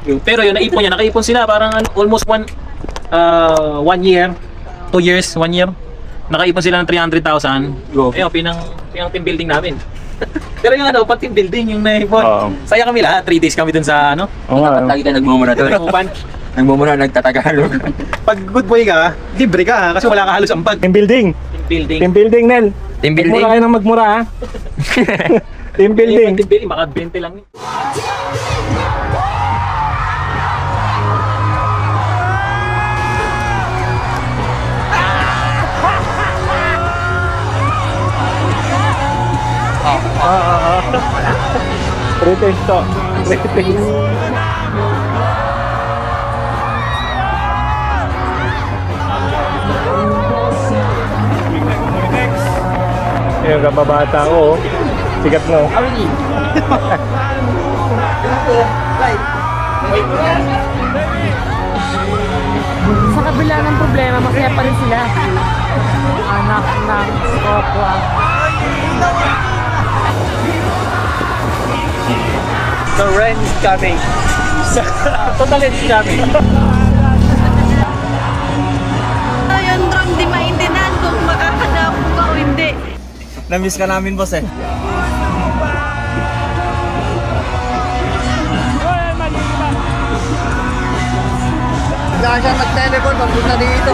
Pero yun, naipon niya. Nakaipon sila parang almost 1 year, 2 years, 1 year. Nakaipon sila ng 300,000. Ayun, pinang team building namin. Pero yung pang team building, yung naipon. Saya kami lahat. 3 days kami dun sa Lagi tayo nagmumura doon. Nagmumura, nagtatagalog. Pag good boy ka, libre ka kasi wala ka halos ampag. Team building. Team building. Team building, Nel. Team building. Magmura kayo ng magmura, ha? Team building. Team building, baka 20 lang yun. Pretest to. Pretest. Yung kababata ko, sikat mo. Sa kabila ng problema, masaya pa rin sila. Anak ng kopwa. The rain is coming. Totally it's coming. Yung drone di maintindihan kung makakadako ka o hindi. Na-miss ka namin, boss eh. Bigla siya nag-teleport, pagpunta dito.